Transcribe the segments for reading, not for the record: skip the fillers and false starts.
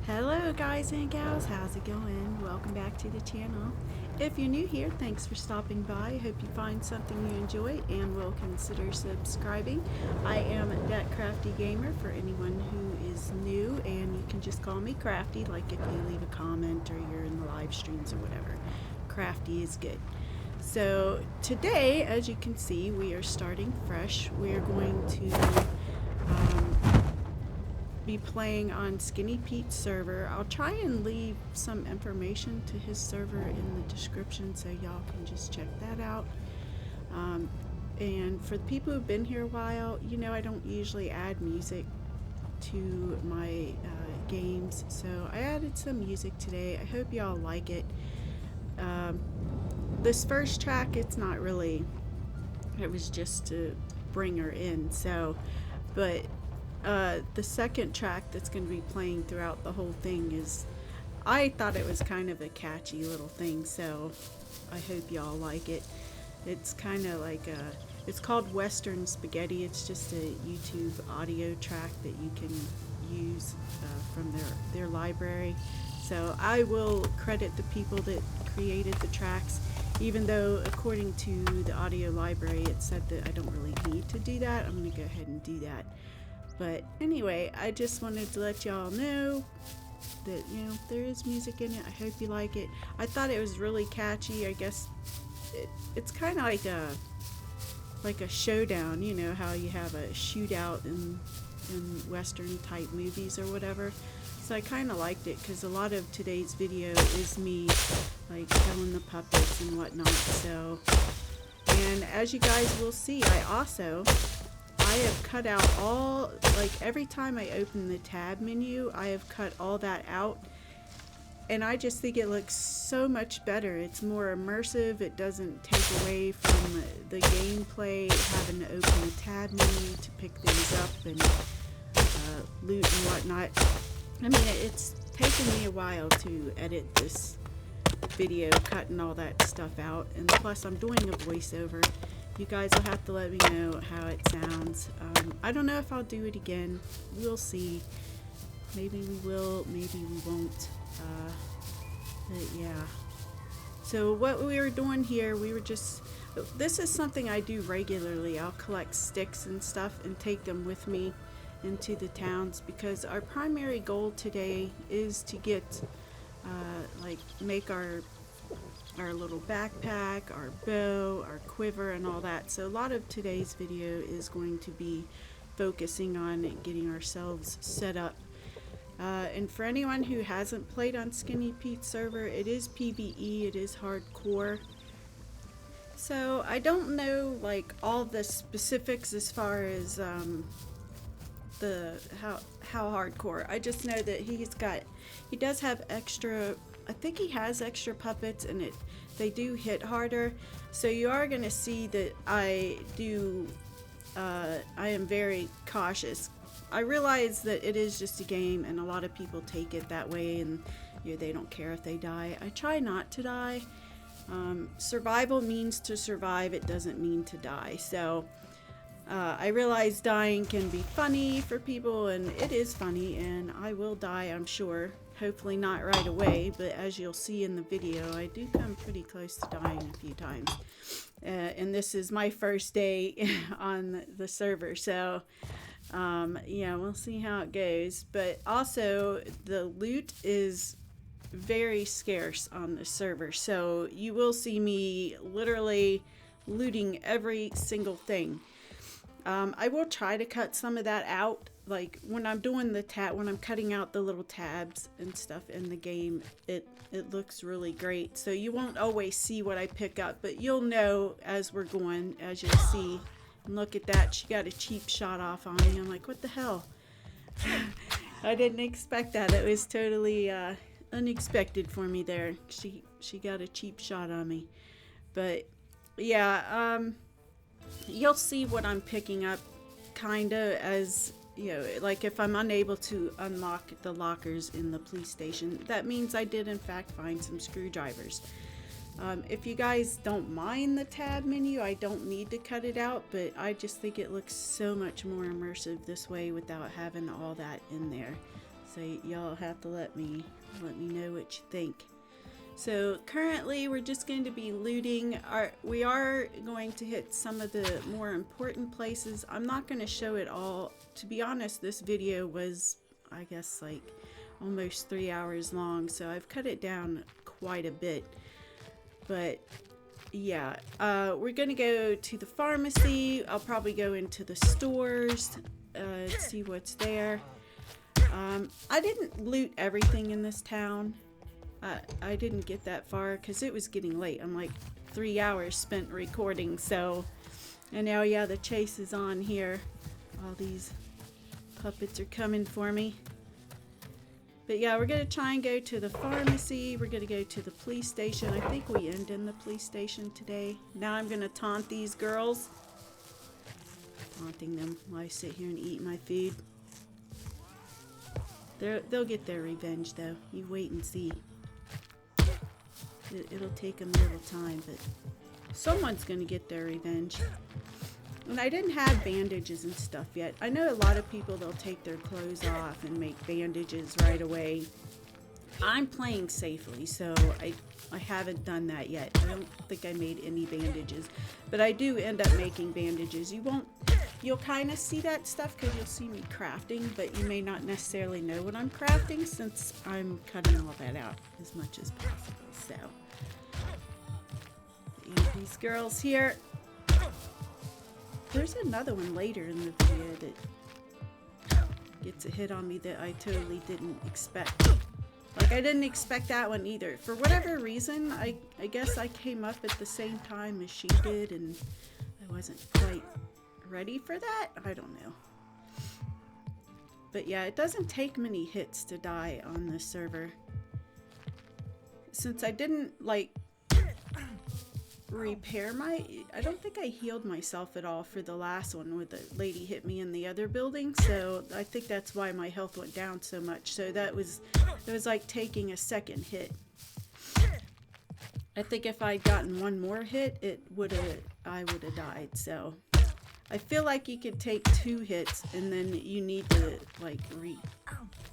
Hello guys and gals, how's it going? Welcome back to the channel. If you're new here, thanks for stopping by. I hope you find something you enjoy and will consider subscribing. I am DatCraftyGamer for anyone who is new, and you can just call me Crafty, like if you leave a comment or you're in the live streams or whatever. Crafty is good. So today, as you can see, we are starting fresh. We are going to be playing on Skinny Pete's server. I'll try and leave some information to his server in the description so y'all can just check that out. And for the people who've been here a while, you know I don't usually add music to my games, so I added some music today. I hope y'all like it. This first track, it's not really, it was just to bring her in, so, but the second track that's going to be playing throughout the whole thing is, I thought it was kind of a catchy little thing, so I hope y'all like it. It's kind of like it's called Western Spaghetti. It's just a YouTube audio track that you can use from their library. So I will credit the people that created the tracks, even though according to the audio library it said that I don't really need to do that. I'm going to go ahead and do that. But anyway, I just wanted to let y'all know that, you know, there is music in it. I hope you like it. I thought it was really catchy. I guess it's kind of like a showdown, you know, how you have a shootout in Western type movies or whatever. So I kind of liked it because a lot of today's video is me like killing the puppets and whatnot. So, and as you guys will see, I have cut out all, like every time I open the tab menu, I have cut all that out, and I just think it looks so much better. It's more immersive. It doesn't take away from the gameplay, having to open the tab menu to pick things up and loot and whatnot. I mean, it's taken me a while to edit this video, cutting all that stuff out, and plus I'm doing a voiceover. You guys will have to let me know how it sounds. I don't know if I'll do it again. We'll see. Maybe we will, maybe we won't. But yeah. So what we were doing here, this is something I do regularly. I'll collect sticks and stuff and take them with me into the towns, because our primary goal today is to get, make our little backpack, our bow, our quiver, and all that. So a lot of today's video is going to be focusing on getting ourselves set up. And for anyone who hasn't played on Skinny Pete's server, it is PvE, it is hardcore. So I don't know like all the specifics as far as how hardcore. I just know that he does have extra, I think he has extra puppets, and they do hit harder. So you are going to see that I am very cautious. I realize that it is just a game, and a lot of people take it that way, and you know, they don't care if they die. I try not to die. Survival means to survive. It doesn't mean to die. So I realize dying can be funny for people, and it is funny, and I will die, I'm sure. Hopefully not right away, but as you'll see in the video, I do come pretty close to dying a few times. And this is my first day on the server, so yeah, we'll see how it goes. But also, the loot is very scarce on the server, so you will see me literally looting every single thing. I will try to cut some of that out. Like when I'm doing when I'm cutting out the little tabs and stuff in the game, it looks really great. So you won't always see what I pick up, but you'll know as we're going, as you'll see. And look at that, she got a cheap shot off on me. I'm like, what the hell? I didn't expect that. It was totally unexpected for me there. She got a cheap shot on me. But yeah, you'll see what I'm picking up kinda as, you know, like if I'm unable to unlock the lockers in the police station, that means I did in fact find some screwdrivers. If you guys don't mind the tab menu, I don't need to cut it out, but I just think it looks so much more immersive this way without having all that in there. So y'all have to let me know what you think. So currently we're just going to be looting. We are going to hit some of the more important places. I'm not going to show it all. To be honest, this video was, I guess, like almost 3 hours long, so I've cut it down quite a bit. But yeah, we're going to go to the pharmacy. I'll probably go into the stores, see what's there. I didn't loot everything in this town. I didn't get that far because it was getting late. I'm like 3 hours spent recording, so, and now, yeah, the chase is on here. All these puppets are coming for me. But yeah, we're going to try and go to the pharmacy. We're going to go to the police station. I think we end in the police station today. Now I'm going to taunt these girls. Taunting them while I sit here and eat my food. They'll get their revenge, though. You wait and see. It'll take them a little time, but someone's going to get their revenge. And I didn't have bandages and stuff yet. I know a lot of people, they'll take their clothes off and make bandages right away. I'm playing safely, so I haven't done that yet. I don't think I made any bandages, but I do end up making bandages. You'll kind of see that stuff because you'll see me crafting, but you may not necessarily know what I'm crafting since I'm cutting all that out as much as possible. So, these girls here. There's another one later in the video that gets a hit on me that I totally didn't expect. Like, I didn't expect that one either. For whatever reason, I guess I came up at the same time as she did, and I wasn't quite ready for that. I don't know. But yeah, it doesn't take many hits to die on this server. Since I didn't, like, repair I don't think I healed myself at all for the last one where the lady hit me in the other building, so I think that's why my health went down so much. So it was like taking a second hit. I think if I'd gotten one more hit, I would have died. So I feel like you could take 2 hits and then you need to, like,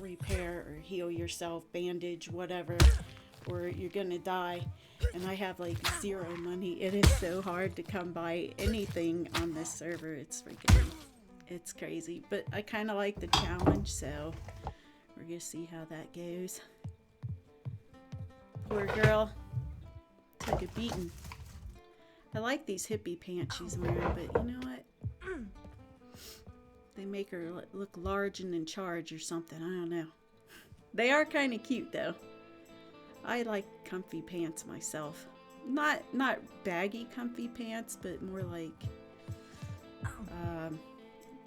repair or heal yourself, bandage, whatever, or you're gonna die. And I have like 0 money. It is so hard to come by anything on this server. It's crazy. But I kind of like the challenge, so we're gonna see how that goes. Poor girl took a beating. I like these hippie pants she's wearing, but you know what? They make her look large and in charge or something. I don't know. They are kind of cute though. I like comfy pants myself. Not baggy comfy pants, but more like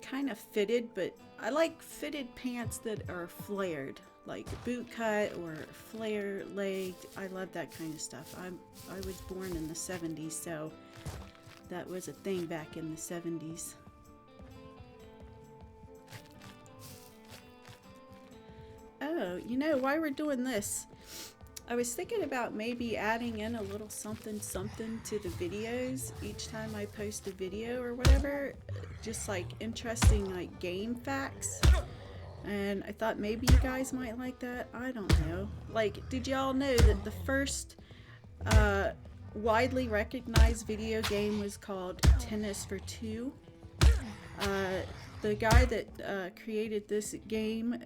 kind of fitted, but I like fitted pants that are flared, like boot cut or flare legged. I love that kind of stuff. I was born in the 70s, so that was a thing back in the 70s. Oh, you know, while we're doing this, I was thinking about maybe adding in a little something to the videos each time I post a video or whatever, just like interesting like game facts. And I thought maybe you guys might like that. I don't know. Like, did y'all know that the first widely recognized video game was called Tennis for Two? The guy that created this game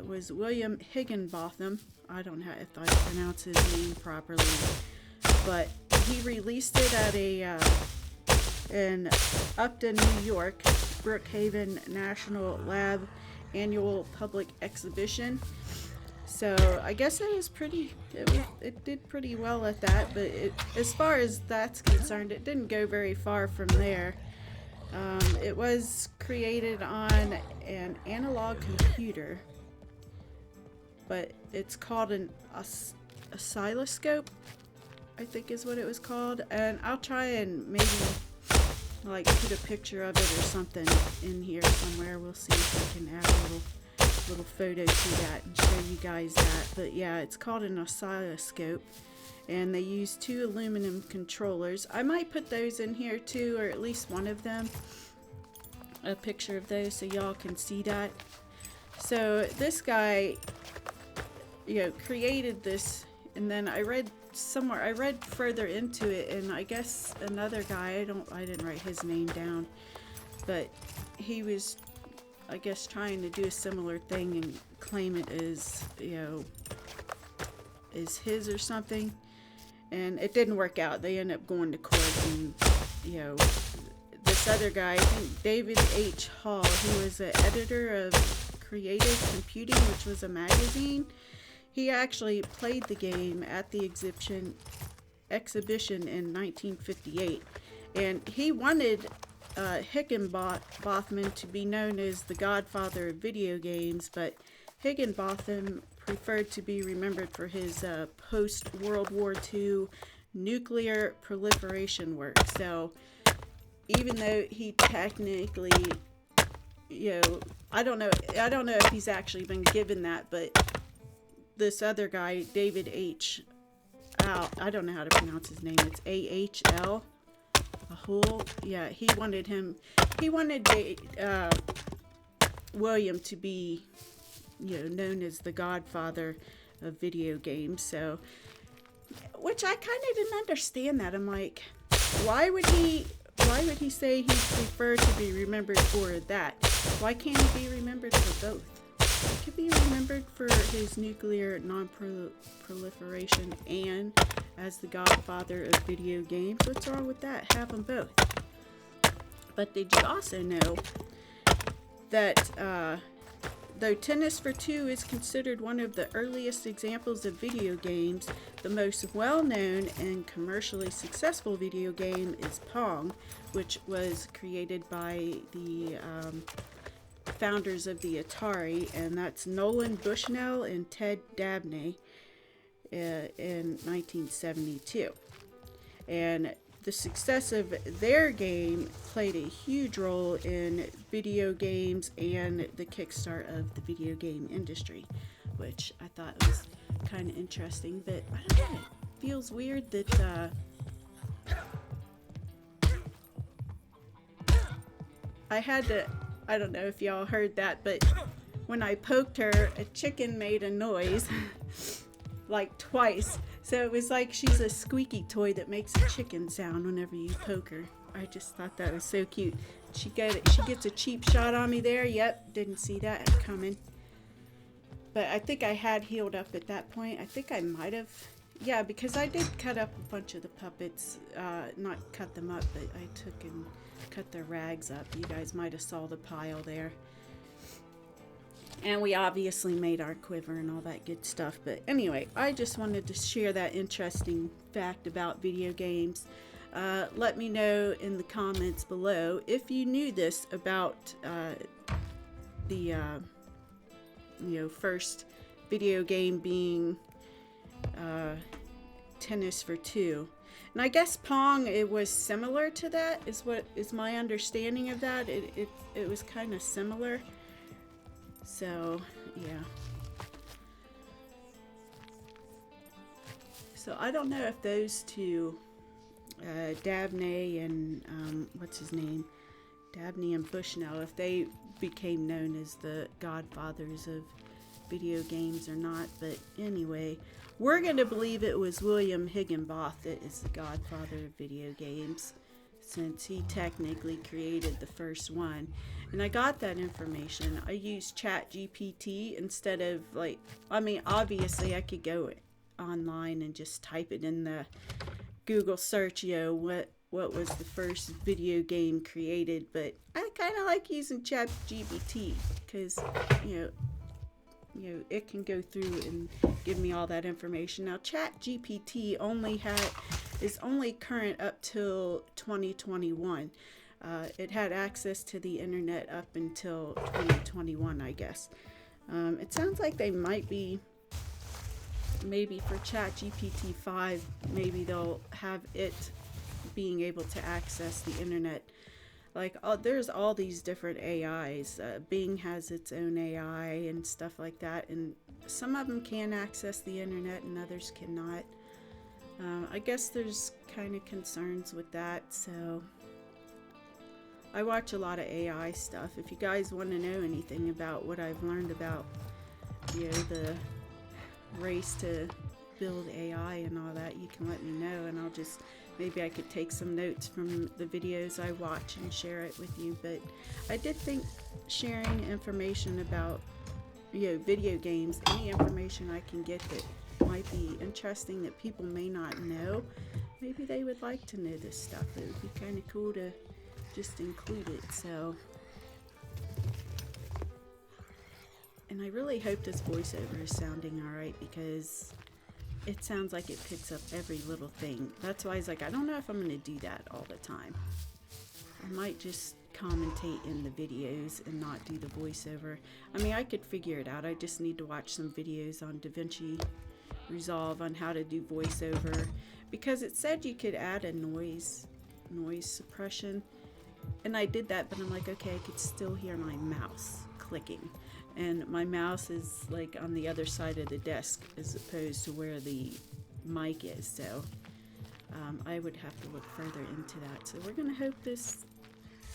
was William Higginbotham. I don't know if I pronounce his name properly, but he released it at in Upton, New York, Brookhaven National Lab annual public exhibition. So I guess it did pretty well at that, but as far as that's concerned, it didn't go very far from there. It was created on an analog computer, but it's called an oscilloscope, I think is what it was called. And I'll try and maybe like put a picture of it or something in here somewhere. We'll see if I can add a little photo to that and show you guys that. But yeah, it's called an oscilloscope, and they use 2 aluminum controllers. I might put those in here too, or at least one of them, a picture of those, so y'all can see that. So this guy, you know, created this, and then I read somewhere, I read further into it, and I guess another guy, I didn't write his name down, but he was, I guess, trying to do a similar thing and claim it as, you know, is his or something, and it didn't work out. They ended up going to court, and, you know, this other guy, I think David H. Hall, who was an editor of Creative Computing, which was a magazine, he actually played the game at the exhibition in 1958, and he wanted Higginbotham to be known as the godfather of video games, but Higginbotham preferred to be remembered for his post-World War II nuclear proliferation work. So even though he technically, you know, I don't know if he's actually been given that, but this other guy, David H. I don't know how to pronounce his name. It's A-H-L. Yeah, he wanted William to be, you know, known as the godfather of video games. So, which I kind of didn't understand that. I'm like, why would he say he preferred to be remembered for that? Why can't he be remembered for both? He could be remembered for his nuclear non-proliferation and as the godfather of video games. What's wrong with that? Have them both. But did you also know that though Tennis for Two is considered one of the earliest examples of video games, the most well-known and commercially successful video game is Pong, which was created by the founders of the Atari, and that's Nolan Bushnell and Ted Dabney in 1972. And the success of their game played a huge role in video games and the kickstart of the video game industry, which I thought was kind of interesting. But I don't know, it feels weird that I don't know if y'all heard that, but when I poked her, a chicken made a noise like twice. So it was like she's a squeaky toy that makes a chicken sound whenever you poke her. I just thought that was so cute. She gets a cheap shot on me there. Yep, didn't see that coming. But I think I had healed up at that point. I think I might have. Yeah, because I did cut up a bunch of the puppets. Not cut them up, but I took and cut their rags up. You guys might have saw the pile there. And we obviously made our quiver and all that good stuff. But anyway, I just wanted to share that interesting fact about video games. Let me know in the comments below if you knew this about the first video game being Tennis for Two. And I guess Pong, it was similar to that, is my understanding of that. It was kind of similar. So, yeah. So I don't know if those two, Dabney and, what's his name? Dabney and Bushnell, if they became known as the godfathers of video games or not. But anyway, we're going to believe it was William Higginbotham that is the godfather of video games, since he technically created the first one. And I got that information. I used ChatGPT instead of, like, I mean, obviously I could go online and just type it in the Google search, you know, what was the first video game created. But I kind of like using ChatGPT because, you know, it can go through and give me all that information. Now, ChatGPT is only current up till 2021. It had access to the internet up until 2021, I guess. It sounds like they might be, maybe for ChatGPT 5, maybe they'll have it being able to access the internet. Like, there's all these different AIs. Bing has its own AI and stuff like that, and some of them can access the internet and others cannot. I guess there's kind of concerns with that, so I watch a lot of AI stuff. If you guys want to know anything about what I've learned about, you know, the race to build AI and all that, you can let me know, and I'll just, maybe I could take some notes from the videos I watch and share it with you. But I did think sharing information about, you know, video games, any information I can get that might be interesting that people may not know, maybe they would like to know this stuff. It would be kind of cool to just include it. So, and I really hope this voiceover is sounding alright, because it sounds like it picks up every little thing. That's why I was like, I don't know if I'm going to do that all the time. I might just commentate in the videos and not do the voiceover. I mean, I could figure it out. I just need to watch some videos on DaVinci Resolve on how to do voiceover, because it said you could add a noise suppression, and I did that, but I'm like, okay, I could still hear my mouse clicking, and my mouse is like on the other side of the desk as opposed to where the mic is, so I would have to look further into that. So we're gonna hope this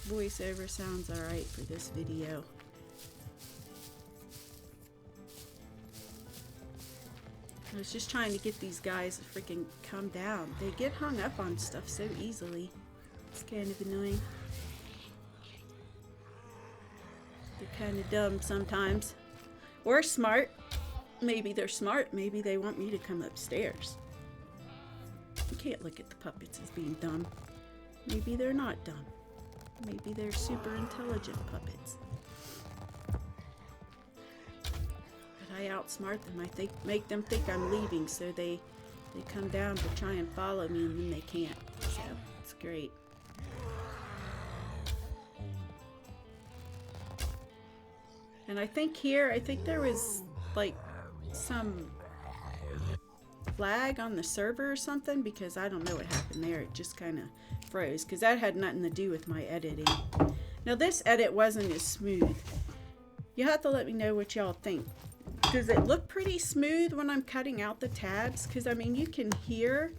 voiceover sounds alright for this video. I was just trying to get these guys to freaking calm down. They get hung up on stuff so easily. It's kind of annoying. They're kind of dumb sometimes. Or smart. Maybe they're smart. Maybe they want me to come upstairs. You can't look at the puppets as being dumb. Maybe they're not dumb. Maybe they're super intelligent puppets. I outsmart them. I make them think I'm leaving, so they come down to try and follow me, and then they can't. So it's great. And I think there was like some lag on the server or something, because I don't know what happened there. It just kind of froze, because that had nothing to do with my editing. Now this edit wasn't as smooth. You have to let me know what y'all think. Does it look pretty smooth when I'm cutting out the tabs? Because I mean, you can hear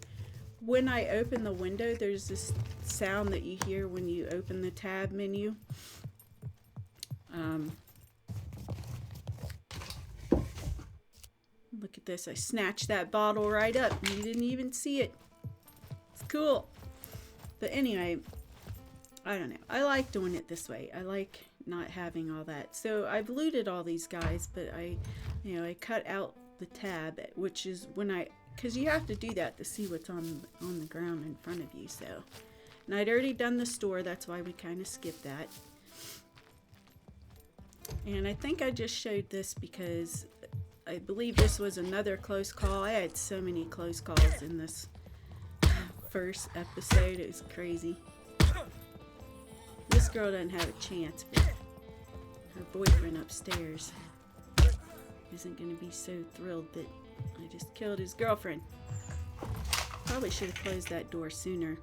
when I open the window, there's this sound that you hear when you open the tab menu. Look at this. I snatched that bottle right up. You didn't even see it. It's cool. But anyway, I don't know. I like doing it this way. I like not having all that. So I've looted all these guys, but I cut out the tab, which is when because you have to do that to see what's on the ground in front of you. So, and I'd already done the store, that's why we kind of skipped that. And I think I just showed this because I believe this was another close call. I had so many close calls in this first episode. It was crazy. This girl doesn't have a chance, but her boyfriend upstairs isn't going to be so thrilled that I just killed his girlfriend. Probably should have closed that door sooner.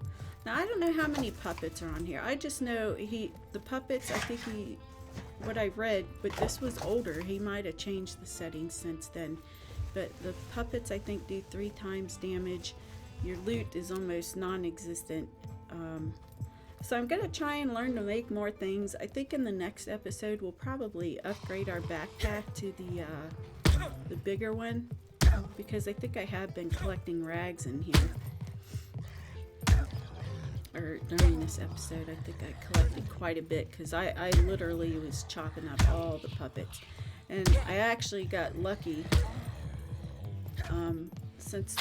Now, I don't know how many puppets are on here. I just know the puppets, I think what I read, but this was older. He might have changed the settings since then. But the puppets, I think, do 3 times damage. Your loot is almost non-existent. So I'm going to try and learn to make more things. I think in the next episode we'll probably upgrade our backpack to the bigger one, because I think I have been collecting rags in here. Or during this episode, I think I collected quite a bit, because I literally was chopping up all the puppets. And I actually got lucky, since,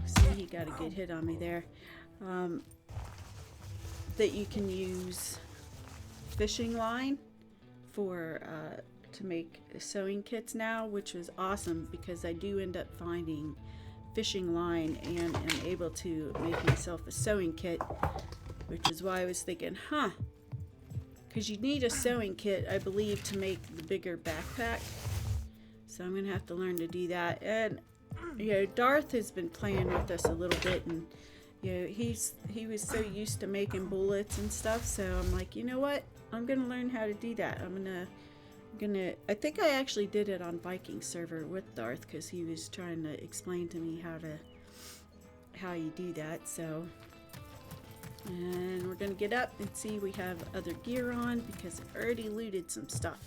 see, he got a good hit on me there. That you can use fishing line for to make sewing kits now, which was awesome, because I do end up finding fishing line and am able to make myself a sewing kit, which is why I was thinking, because you need a sewing kit, I believe, to make the bigger backpack. So I'm gonna have to learn to do that. And Darth has been playing with us a little bit, and he was so used to making bullets and stuff, so I'm like, you know what? I'm gonna learn how to do that. I think I actually did it on Viking server with Darth, because he was trying to explain to me how you do that. So And we're gonna get up and see we have other gear on because I've already looted some stuff.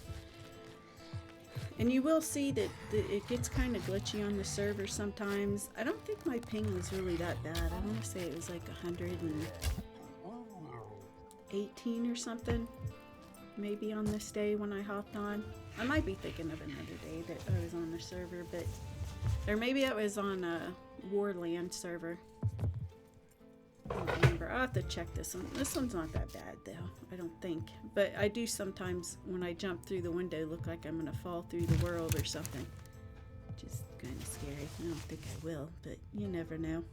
And you will see that it gets kind of glitchy on the server sometimes. I don't think my ping was really that bad. I want to say it was like 118 or something. Maybe on this day when I hopped on. I might be thinking of another day that I was on the server, but... Or maybe it was on a Warland server. I don't remember. I'll have to check this one. This one's not that bad though, I don't think. But I do sometimes, when I jump through the window, look like I'm gonna fall through the world or something. Which is kind of scary. I don't think I will, but you never know.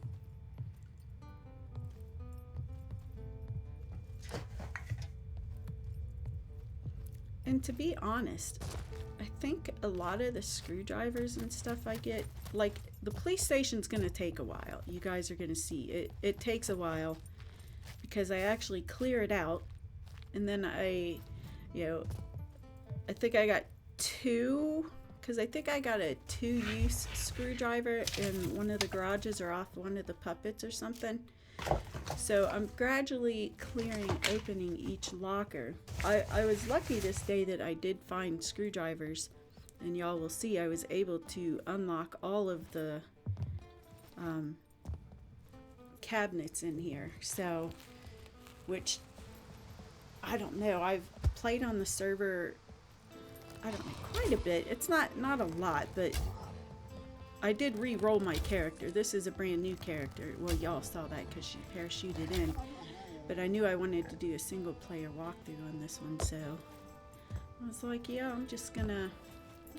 And to be honest, I think a lot of the screwdrivers and stuff I get, like the police station's gonna take a while. You guys are gonna see it takes a while because I actually clear it out, and then I think I got two, because I think I got a 2-use screwdriver in one of the garages or off one of the puppets or something. So I'm gradually opening each locker. I was lucky this day that I did find screwdrivers, and y'all will see I was able to unlock all of the cabinets in here. So, which, I don't know, I've played on the server, I don't know, quite a bit. It's not a lot, but I did re-roll my character. This is a brand new character. Well, y'all saw that because she parachuted in. But I knew I wanted to do a single player walkthrough on this one, so I was like, yeah, I'm just gonna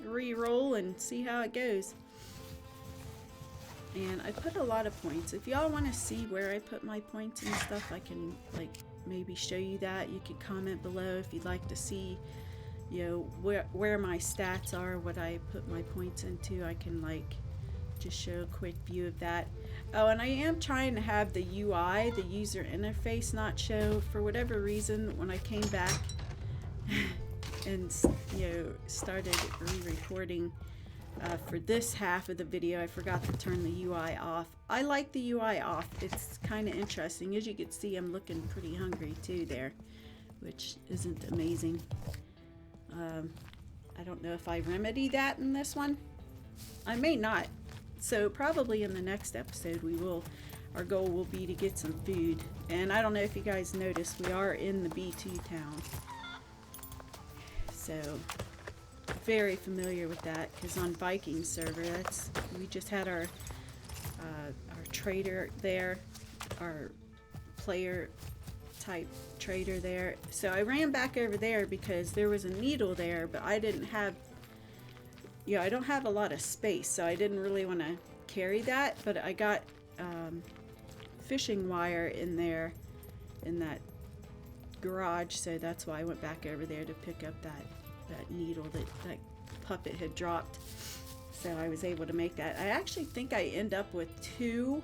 re-roll and see how it goes. And I put a lot of points. If y'all want to see where I put my points and stuff, I can like maybe show you that. You can comment below if you'd like to see, you know, where my stats are, what I put my points into. I can like just show a quick view of that. Oh, and I am trying to have the UI, the user interface, not show. For whatever reason, when I came back and started re-recording for this half of the video, I forgot to turn the UI off. I like the UI off. It's kind of interesting. As you can see, I'm looking pretty hungry too there, which isn't amazing. I don't know if I remedy that in this one. I may not. So probably in the next episode our goal will be to get some food. And I don't know if you guys noticed, we are in the B2 town. So very familiar with that, because on Viking server, we just had our trader there, our player type trader there. So I ran back over there because there was a needle there, but I didn't have, I don't have a lot of space, so I didn't really want to carry that. But I got fishing wire in there in that garage, so that's why I went back over there to pick up that needle that puppet had dropped. So I was able to make that. I actually think I end up with 2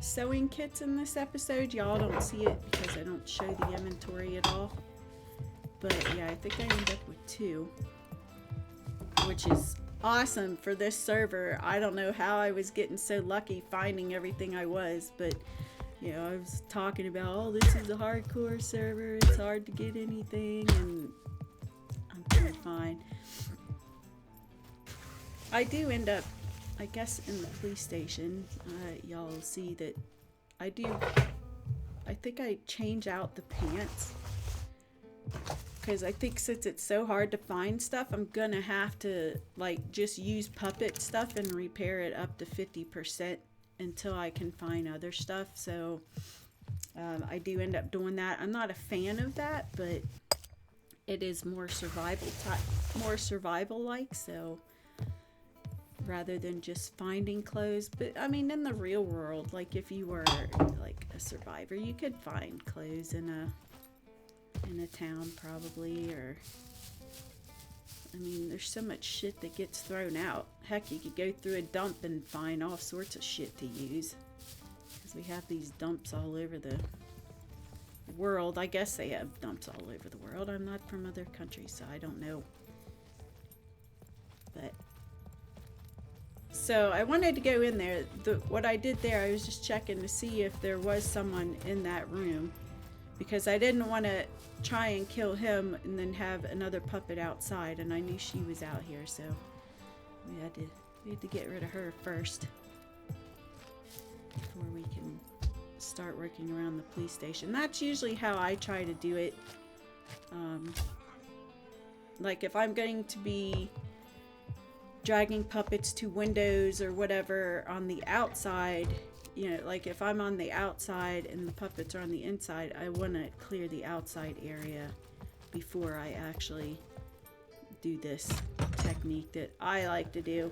sewing kits in this episode. Y'all don't see it because I don't show the inventory at all. But yeah, I think I end up with 2, which is awesome for this server. I don't know how I was getting so lucky finding everything I was, but I was talking about, oh, this is a hardcore server, it's hard to get anything, and I'm doing fine. I do end up, I guess, in the police station. Y'all will see that I think I change out the pants, because I think since it's so hard to find stuff, I'm gonna have to like just use puppet stuff and repair it up to 50% until I can find other stuff. So I do end up doing that. I'm not a fan of that, but it is more survival like, so rather than just finding clothes. But I mean, in the real world, like if you were like a survivor, you could find clothes in a town probably, or I mean, there's so much shit that gets thrown out. Heck, you could go through a dump and find all sorts of shit to use, because we have these dumps all over the world. I guess they have dumps all over the world. I'm not from other countries, so I don't know. But So I wanted to go in there. What I did there, I was just checking to see if there was someone in that room, because I didn't want to try and kill him and then have another puppet outside, and I knew she was out here, so we had to get rid of her first before we can start working around the police station. That's usually how I try to do it. Like if I'm going to be dragging puppets to windows or whatever on the outside, you know, like if I'm on the outside and the puppets are on the inside, I want to clear the outside area before I actually do this technique that I like to do.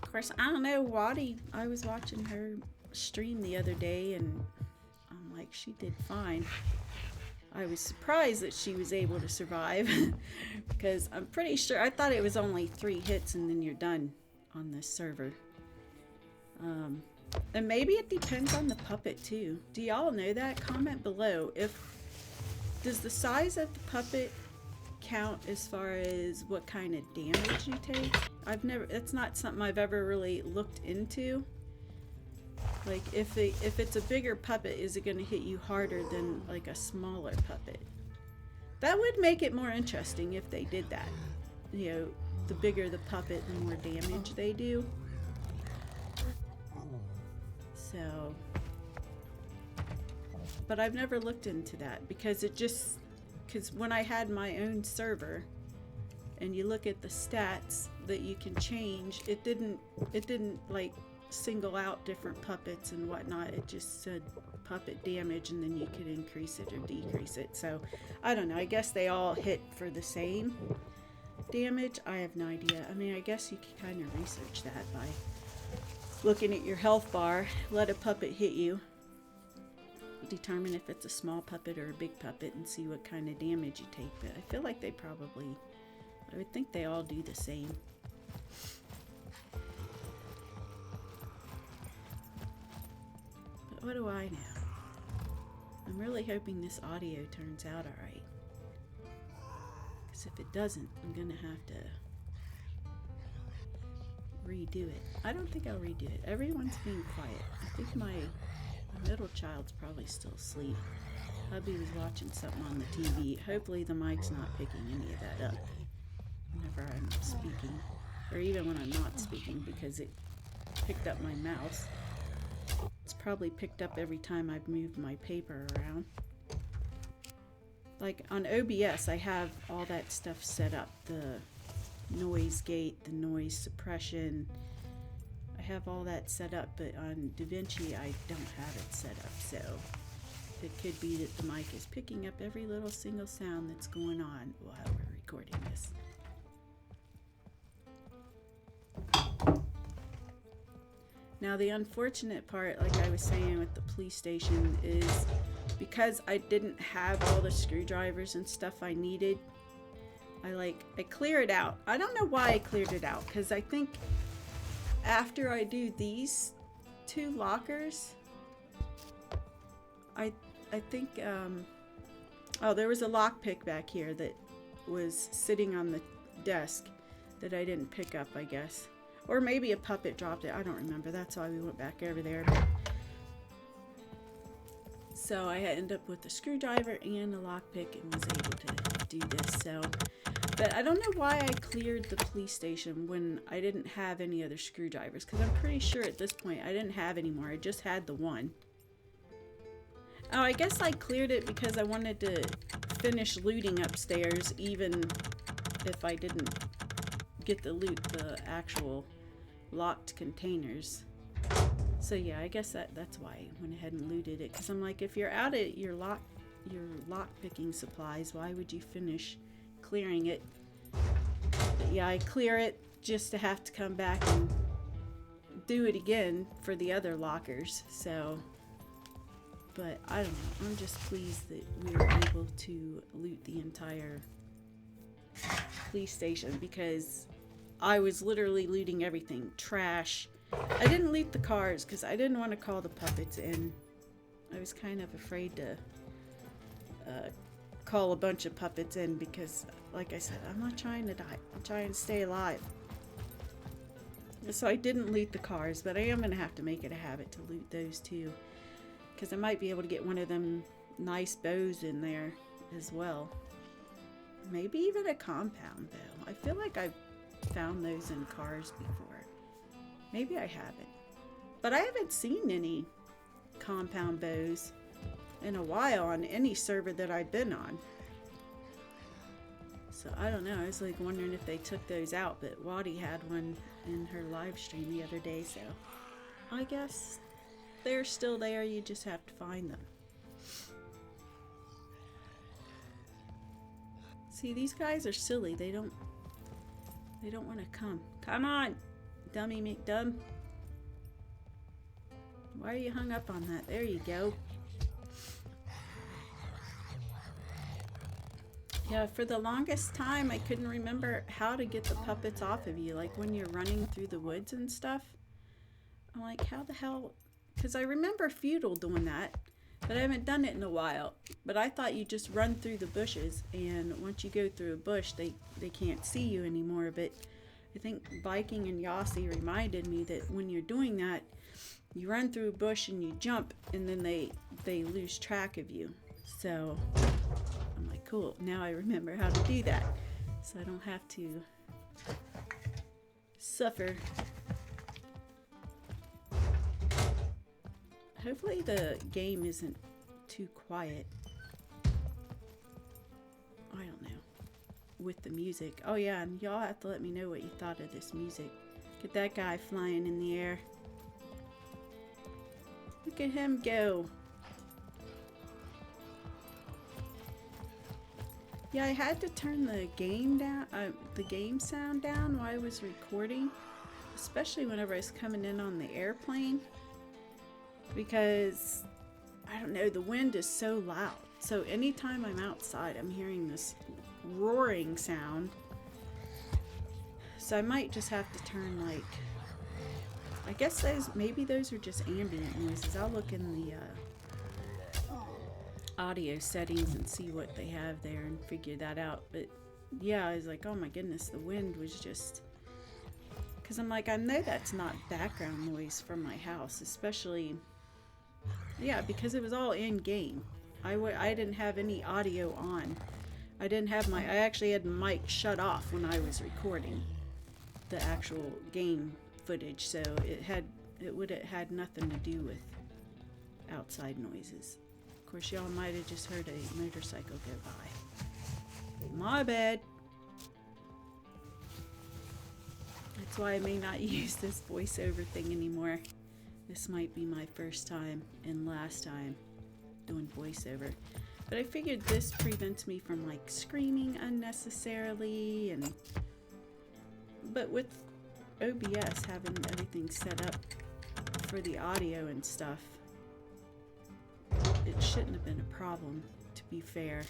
Of course, I don't know, Waddy, I was watching her stream the other day and I'm like, she did fine. I was surprised that she was able to survive because I'm pretty sure, I thought it was only 3 hits and then you're done on this server. And maybe it depends on the puppet too. Do y'all know that? Comment below. Does the size of the puppet count as far as what kind of damage you take? It's not something I've ever really looked into. Like if it's a bigger puppet, is it going to hit you harder than like a smaller puppet? That would make it more interesting if they did that. You know, the bigger the puppet, the more damage they do. So, but I've never looked into that because when I had my own server and you look at the stats that you can change, it didn't like single out different puppets and whatnot. It just said puppet damage and then you could increase it or decrease it. So I don't know, I guess they all hit for the same damage. I have no idea. I mean, I guess you can kind of research that by looking at your health bar. Let a puppet hit you, determine if it's a small puppet or a big puppet, and see what kind of damage you take. But I feel like I would think they all do the same. But what do I know? I'm really hoping this audio turns out alright. Because if it doesn't, I'm gonna have to redo it. I don't think I'll redo it. Everyone's being quiet. I think my middle child's probably still asleep. Hubby was watching something on the TV. Hopefully the mic's not picking any of that up whenever I'm speaking, or even when I'm not speaking, because it picked up my mouse. It's probably picked up every time I've moved my paper around. Like on OBS, I have all that stuff set up. The noise gate, the noise suppression. I have all that set up, but on DaVinci I don't have it set up, so it could be that the mic is picking up every little single sound that's going on while we're recording this. Now the unfortunate part, like I was saying with the police station, is because I didn't have all the screwdrivers and stuff I needed, I clear it out. I don't know why I cleared it out, because I think after I do these 2 lockers, I think, oh, there was a lockpick back here that was sitting on the desk that I didn't pick up, I guess. Or maybe a puppet dropped it. I don't remember. That's why we went back over there. So I ended up with a screwdriver and a lockpick and was able to do this. So, but I don't know why I cleared the police station when I didn't have any other screwdrivers, because I'm pretty sure at this point I didn't have any more. I just had the one. Oh, I guess I cleared it because I wanted to finish looting upstairs, even if I didn't get the loot, the actual locked containers. So yeah, I guess that's why I went ahead and looted it, because I'm like, if you're out of your lock picking supplies, why would you finish clearing it? But yeah, I clear it just to have to come back and do it again for the other lockers. So, but I don't know, I'm just pleased that we were able to loot the entire police station, because I was literally looting everything. Trash. I didn't loot the cars because I didn't want to call the puppets in. I was kind of afraid to call a bunch of puppets in because, like I said, I'm not trying to die. I'm trying to stay alive. So I didn't loot the cars, but I am going to have to make it a habit to loot those too. Because I might be able to get one of them nice bows in there as well. Maybe even a compound bow. I feel like I've found those in cars before. Maybe I haven't. But I haven't seen any compound bows in a while on any server that I've been on. So I don't know. I was like wondering if they took those out, but Waddy had one in her live stream the other day, so I guess they're still there. You just have to find them. See, these guys are silly. They don't want to come. Come on, dummy McDum. Why are you hung up on that? There you go. Yeah, for the longest time, I couldn't remember how to get the puppets off of you. Like when you're running through the woods and stuff. I'm like, how the hell? Because I remember Feudal doing that, but I haven't done it in a while. But I thought you just run through the bushes, and once you go through a bush, they can't see you anymore. But I think Viking and Yossi reminded me that when you're doing that, you run through a bush and you jump, and then they lose track of you. So I'm like, cool, now I remember how to do that, so I don't have to suffer. Hopefully the game isn't too quiet. I don't know. With the music. Oh yeah, and y'all have to let me know what you thought of this music. Get that guy flying in the air. Look at him go. Yeah, I had to turn the game down, the game sound down while I was recording, especially whenever I was coming in on the airplane, because I don't know, the wind is so loud. So anytime I'm outside, I'm hearing this roaring sound. So I might just have to turn, like, I guess maybe those are just ambient noises. I'll look in the audio settings and see what they have there and figure that out. But yeah, I was like, oh my goodness, the wind was just, because I'm like, I know that's not background noise from my house, especially, yeah, because it was all in game. I didn't have any audio on. I actually had the mic shut off when I was recording the actual game footage, so it would have had nothing to do with outside noises. Of course, y'all might have just heard a motorcycle go by. My bad. That's why I may not use this voiceover thing anymore. This might be my first time and last time doing voiceover. But I figured this prevents me from like screaming unnecessarily, but with OBS having everything set up for the audio and stuff, it shouldn't have been a problem, to be fair.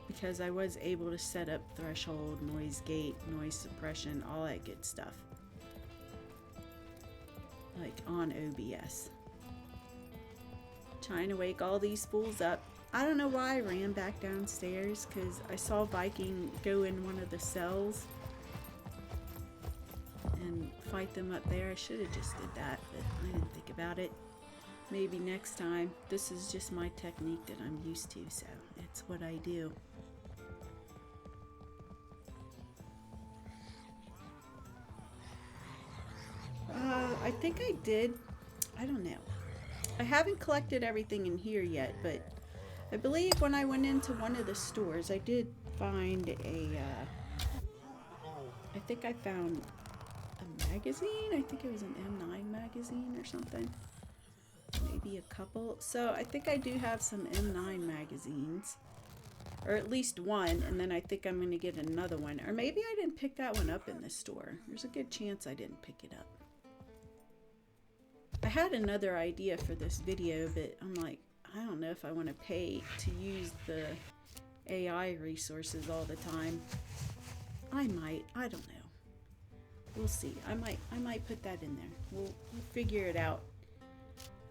Because I was able to set up threshold, noise gate, noise suppression, all that good stuff, like on OBS. Trying to wake all these fools up. I don't know why I ran back downstairs, because I saw Viking go in one of the cells and fight them up there. I should have just did that, but I didn't think about it. Maybe next time. This is just my technique that I'm used to, so it's what I do. I think I did. I don't know. I haven't collected everything in here yet, but I believe when I went into one of the stores, I did find I think I found a magazine. I think it was an M9 magazine or something. Maybe a couple. So I think I do have some M9 magazines, or at least one, and then I think I'm going to get another one. Or maybe I didn't pick that one up in this store. There's a good chance I didn't pick it up. I had another idea for this video, but I'm like, I don't know if I want to pay to use the AI resources all the time. I might. I don't know. We'll see. I might put that in there. We'll figure it out.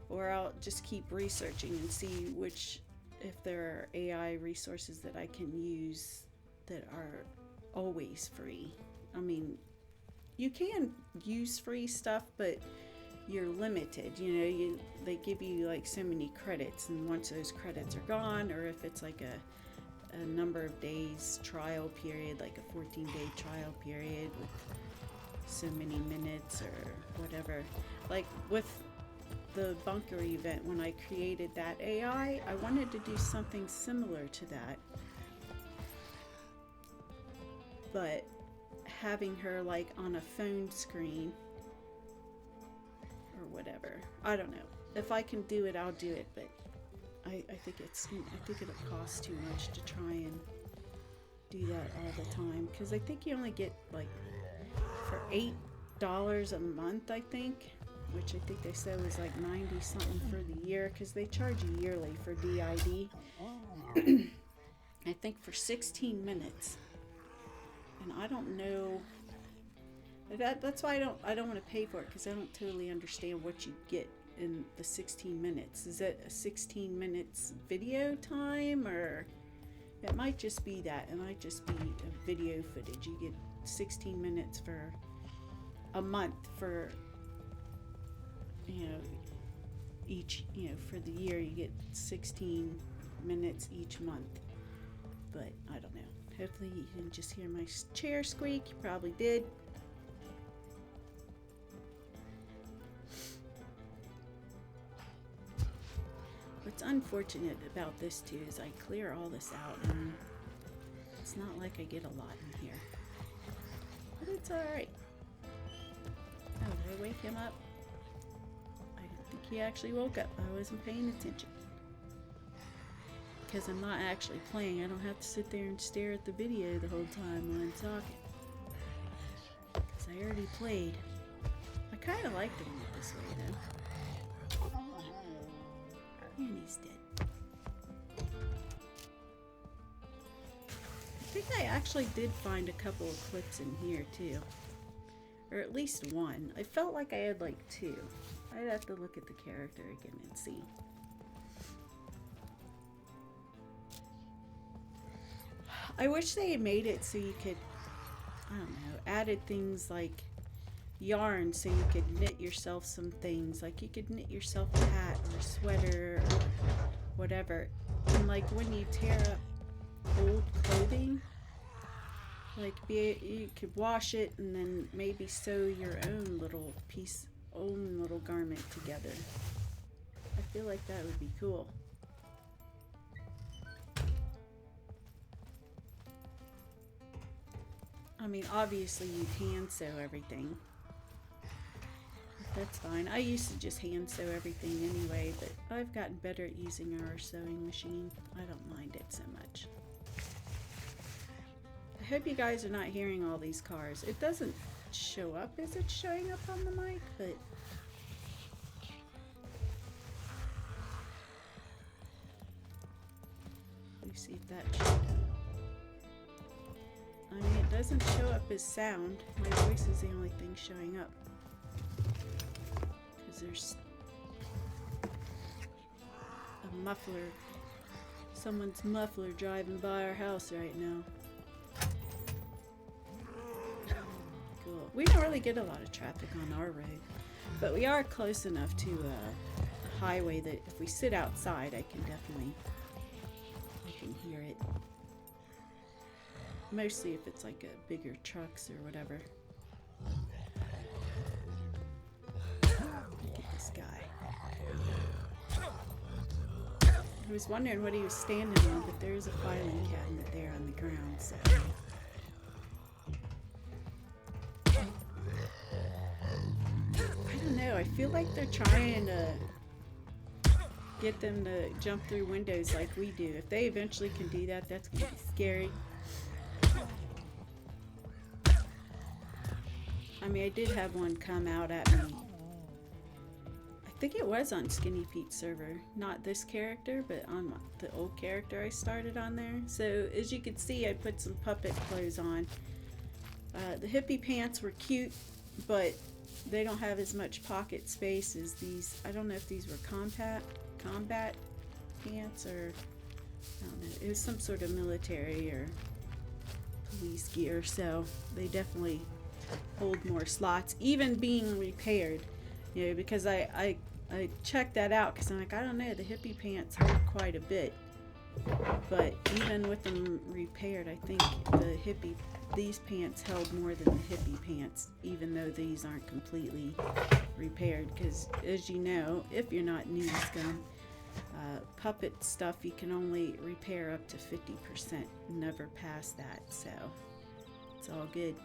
Or I'll just keep researching and see if there are AI resources that I can use that are always free. I mean, you can use free stuff, but you're limited. You know, they give you like so many credits, and once those credits are gone, or if it's like a number of days trial period, like a 14-day trial period with so many minutes or whatever. Like with the bunker event, when I created that AI, I wanted to do something similar to that, but having her like on a phone screen or whatever. I don't know. If I can do it, I'll do it, but I think it'll cost too much to try and do that all the time, because I think you only get like for $8 a month, I think, which I think they said was like 90 something for the year, because they charge you yearly for DID. I think for 16 minutes, and I don't know. That's why I don't want to pay for it, because I don't totally understand what you get in the 16 minutes. Is it a 16 minutes video time, or it might just be that? It might just be a video footage. You get 16 minutes for a month for, you know, each, you know, for the year you get 16 minutes each month. But I don't know. Hopefully you didn't just hear my chair squeak. You probably did. What's unfortunate about this too is I clear all this out and it's not like I get a lot in here. But it's alright. Oh, did I wake him up? I think he actually woke up. I wasn't paying attention. Because I'm not actually playing. I don't have to sit there and stare at the video the whole time when I'm talking. Because I already played. I kind of like doing it this way though. And he's dead. I think I actually did find a couple of clips in here too. Or at least one. I felt like I had like two. I'd have to look at the character again and see. I wish they had made it so you could, I don't know, added things like yarn so you could knit yourself some things. Like you could knit yourself a hat or a sweater or whatever. And like when you tear up old clothing, like you could wash it and then maybe sew your own little garment together. I feel like that would be cool. I mean, obviously you hand sew everything. That's fine. I used to just hand sew everything anyway, but I've gotten better at using our sewing machine. I don't mind it so much. I hope you guys are not hearing all these cars. It doesn't show up. Is it showing up on the mic? But let me see if that shows up. I mean, it doesn't show up as sound. My voice is the only thing showing up. Because there's a muffler. Someone's muffler driving by our house right now. Cool. We don't really get a lot of traffic on our road. But we are close enough to a highway that if we sit outside, I can hear it. Mostly if it's like a bigger trucks or whatever. Look at this guy. I was wondering what he was standing on, but there is a filing cabinet there on the ground, so. I don't know, I feel like they're trying to get them to jump through windows like we do. If they eventually can do that, that's gonna be scary. I mean, I did have one come out at me. I think it was on Skinny Pete's server. Not this character, but on the old character I started on there. So, as you can see, I put some puppet clothes on. The hippie pants were cute, but they don't have as much pocket space as these. I don't know if these were combat pants or, I don't know. It was some sort of military or police gear, so they definitely hold more slots, even being repaired, you know, because I checked that out because I'm like, I don't know, the hippie pants hold quite a bit, but even with them repaired, I think these pants held more than the hippie pants, even though these aren't completely repaired, because as you know, if you're not new to SCUM, puppet stuff you can only repair up to 50%, never past that, so it's all good.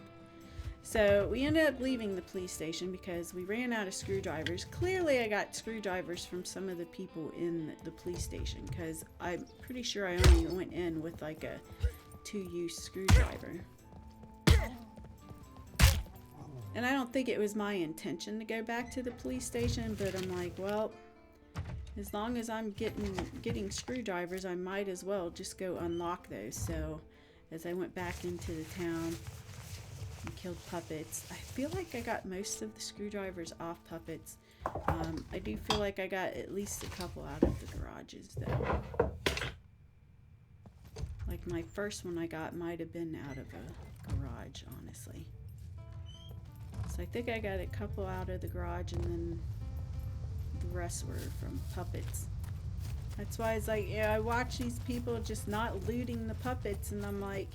So we ended up leaving the police station because we ran out of screwdrivers. Clearly I got screwdrivers from some of the people in the police station, because I'm pretty sure I only went in with like a 2-use screwdriver. And I don't think it was my intention to go back to the police station, but I'm like, well, as long as I'm getting screwdrivers, I might as well just go unlock those. So as I went back into the town and killed puppets, I feel like I got most of the screwdrivers off puppets. I do feel like I got at least a couple out of the garages though. Like my first one I got might have been out of a garage, honestly. So I think I got a couple out of the garage, and then the rest were from puppets. That's why it's like, yeah, I watch these people just not looting the puppets, and I'm like,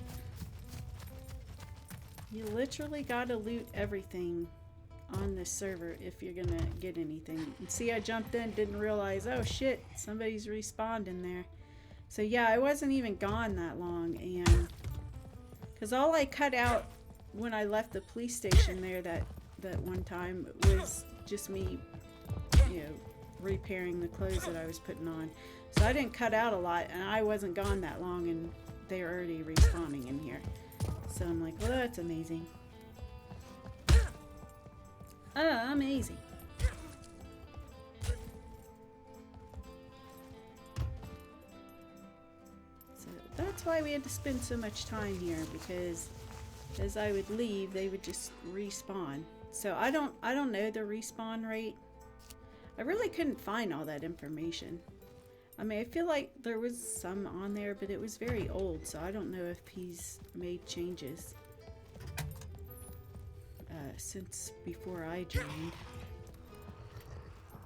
you literally gotta loot everything on this server if you're gonna get anything. And see, I jumped in, didn't realize, oh shit, somebody's respawned in there. So yeah, I wasn't even gone that long, and because all I cut out when I left the police station there that one time was just me, you know, repairing the clothes that I was putting on. So I didn't cut out a lot, and I wasn't gone that long, and they're already respawning in here. So I'm like, well, that's amazing. Amazing. So that's why we had to spend so much time here, because as I would leave, they would just respawn. So I don't know the respawn rate. I really couldn't find all that information. I mean, I feel like there was some on there, but it was very old, so I don't know if he's made changes since before I joined,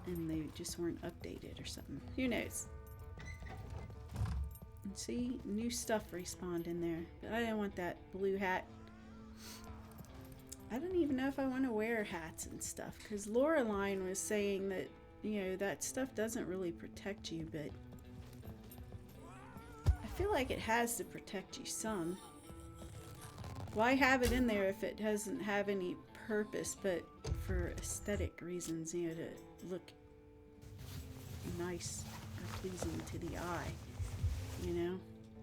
and they just weren't updated or something. Who knows? And see, new stuff respawned in there, but I didn't want that blue hat. I don't even know if I want to wear hats and stuff, because Loreline was saying that, you know, that stuff doesn't really protect you, but I feel like it has to protect you some. Why have it in there if it doesn't have any purpose but for aesthetic reasons, you know, to look nice or pleasing to the eye, you know?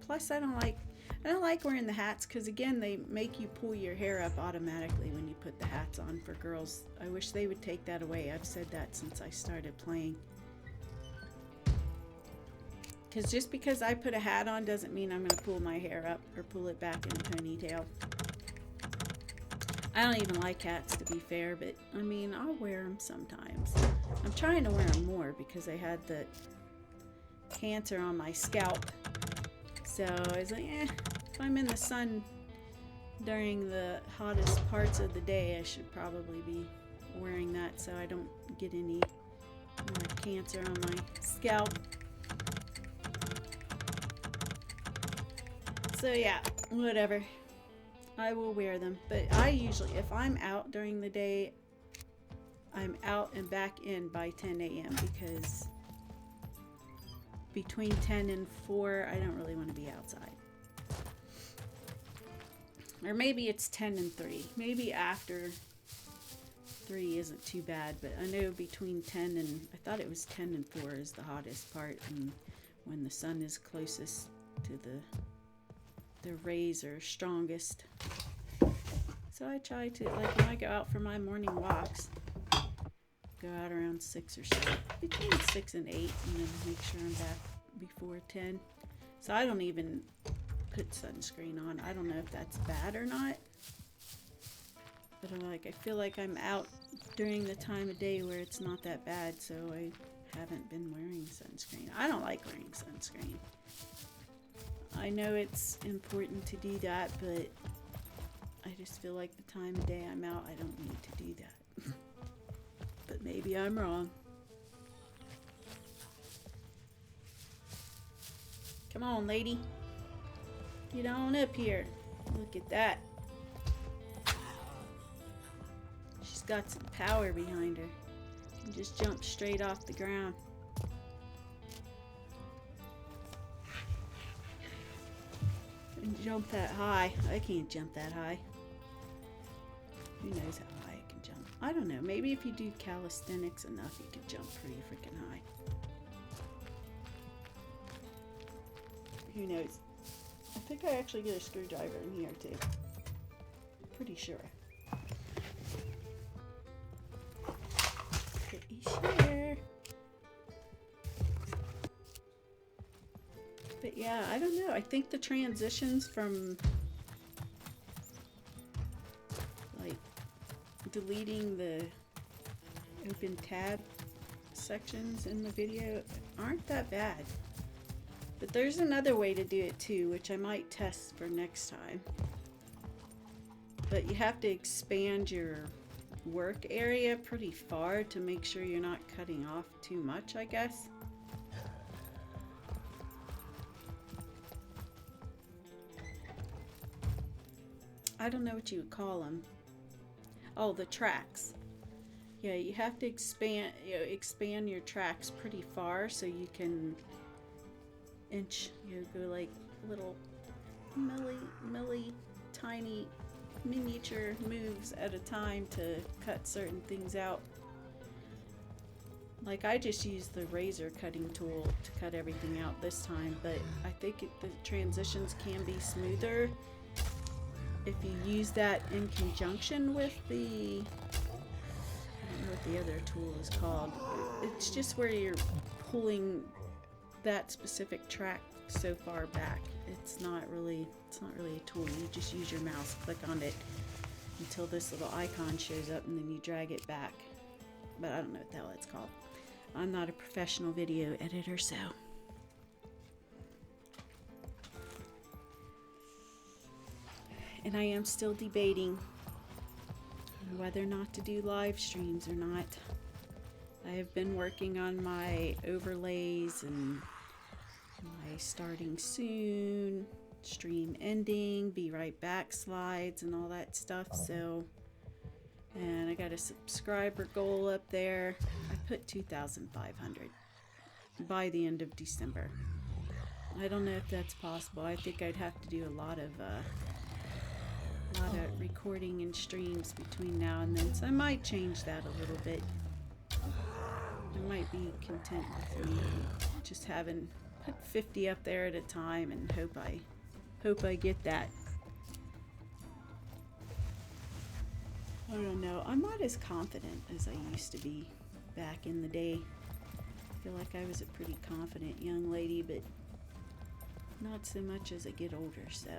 Plus, I don't like wearing the hats, because again, they make you pull your hair up automatically when you put the hats on for girls. I wish they would take that away. I've said that since I started playing. Because just because I put a hat on doesn't mean I'm going to pull my hair up or pull it back in a ponytail. I don't even like hats, to be fair, but I mean, I'll wear them sometimes. I'm trying to wear them more because I had the cancer on my scalp. So I was like, if I'm in the sun during the hottest parts of the day, I should probably be wearing that so I don't get any more cancer on my scalp. So yeah, whatever. I will wear them. But I usually, if I'm out during the day, I'm out and back in by 10 a.m. because between 10 and 4, I don't really want to be outside. Or maybe it's 10 and 3. Maybe after 3 isn't too bad, but I know between 10 and, I thought it was 10 and 4 is the hottest part, and when the sun is closest to the rays are strongest. So I try to, like when I go out for my morning walks, go out around 6 or so, between 6 and 8, and then make sure I'm back before 10. So I don't even put sunscreen on. I don't know if that's bad or not, but I'm like, I feel like I'm out during the time of day where it's not that bad, so I haven't been wearing sunscreen. I don't like wearing sunscreen. I know it's important to do that, but I just feel like the time of day I'm out, I don't need to do that. But maybe I'm wrong. Come on, lady. Get on up here. Look at that. She's got some power behind her. Can just jump straight off the ground. And jump that high. I can't jump that high. Who knows how high I can jump? I don't know. Maybe if you do calisthenics enough, you can jump pretty freaking high. Who knows? I think I actually get a screwdriver in here too. Pretty sure. Pretty sure. But yeah, I don't know. I think the transitions from like deleting the open tab sections in the video aren't that bad. But there's another way to do it too, which I might test for next time. But you have to expand your work area pretty far to make sure you're not cutting off too much, I guess. I don't know what you would call them. Oh, the tracks. Yeah, you have to expand your tracks pretty far so you can go like little milli tiny miniature moves at a time to cut certain things out. Like I just used the razor cutting tool to cut everything out this time, but I think the transitions can be smoother if you use that in conjunction with the, I don't know what the other tool is called. It's just where you're pulling that specific track so far back. It's not really a tool. You just use your mouse, click on it until this little icon shows up, and then you drag it back. But I don't know what the hell it's called. I'm not a professional video editor, so. And I am still debating whether or not to do live streams or not. I have been working on my overlays and my starting soon, stream ending, be right back slides and all that stuff. So, and I got a subscriber goal up there. I put 2,500 by the end of December. I don't know if that's possible. I think I'd have to do a lot of recording and streams between now and then, so I might change that a little bit. I might be content with me just having put 50 up there at a time and hope I get that. I don't know. I'm not as confident as I used to be back in the day. I feel like I was a pretty confident young lady, but not so much as I get older, so.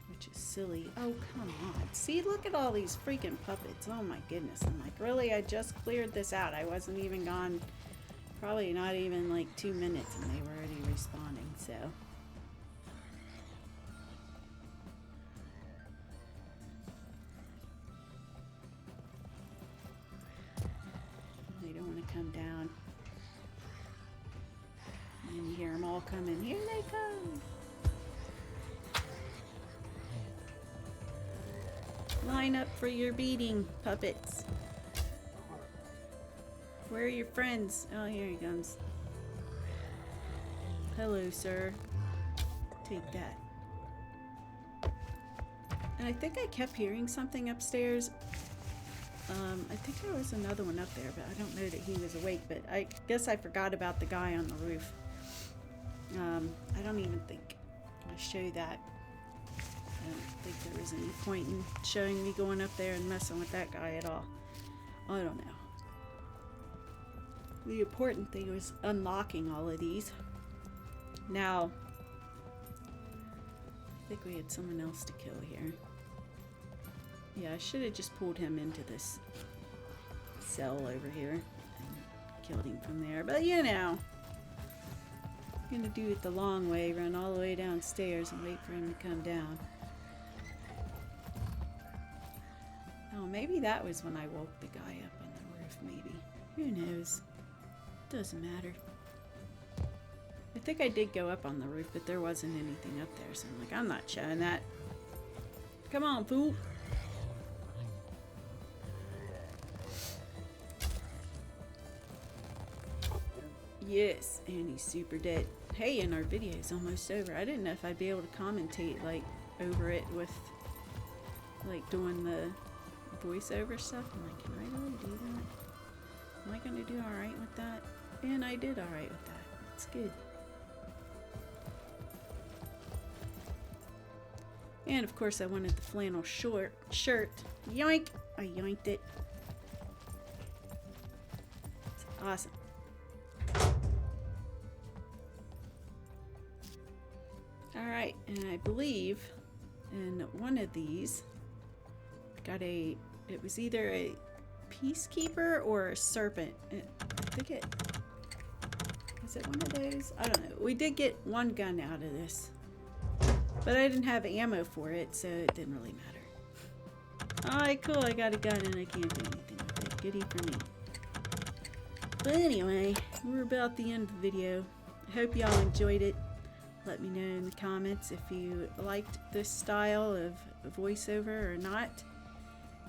Which is silly. Oh, come on. See, look at all these freaking puppets. Oh my goodness. I'm like, really? I just cleared this out. I wasn't even gone, probably not even like 2 minutes, and they were already responding, so. They don't want to come down. And you hear them all coming. Here they come. Line up for your beating, puppets. Where are your friends? Oh, here he comes. Hello, sir. Take that. And I think I kept hearing something upstairs. I think there was another one up there, but I don't know that he was awake. But I guess I forgot about the guy on the roof. I don't even think I showed that. I don't think there was any point in showing me going up there and messing with that guy at all. I don't know. The important thing was unlocking all of these. Now, I think we had someone else to kill here. Yeah, I should have just pulled him into this cell over here and killed him from there. But you know, gonna do it the long way, run all the way downstairs and wait for him to come down. Oh, maybe that was when I woke the guy up on the roof, maybe. Who knows? Doesn't matter. I think I did go up on the roof, but there wasn't anything up there, so I'm like, I'm not showing that. Come on, fool! Yes, and he's super dead. Hey, and our video is almost over. I didn't know if I'd be able to commentate, like, over it with, like, doing the voiceover stuff. I'm like, can I really do that? Am I gonna do alright with that? And I did alright with that. It's good. And of course I wanted the flannel shirt. Yoink! I yoinked it. It's awesome. Alright, and I believe in one of these got a, it was either a peacekeeper or a serpent. I think it, was it one of those? I don't know. We did get one gun out of this, but I didn't have ammo for it, so it didn't really matter. Alright, cool, I got a gun and I can't do anything with it. Goodie for me. But anyway, we're about the end of the video. I hope y'all enjoyed it. Let me know in the comments if you liked this style of voiceover or not.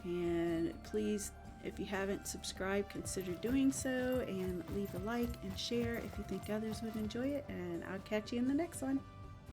And please, if you haven't subscribed, consider doing so, and leave a like and share if you think others would enjoy it. And I'll catch you in the next one.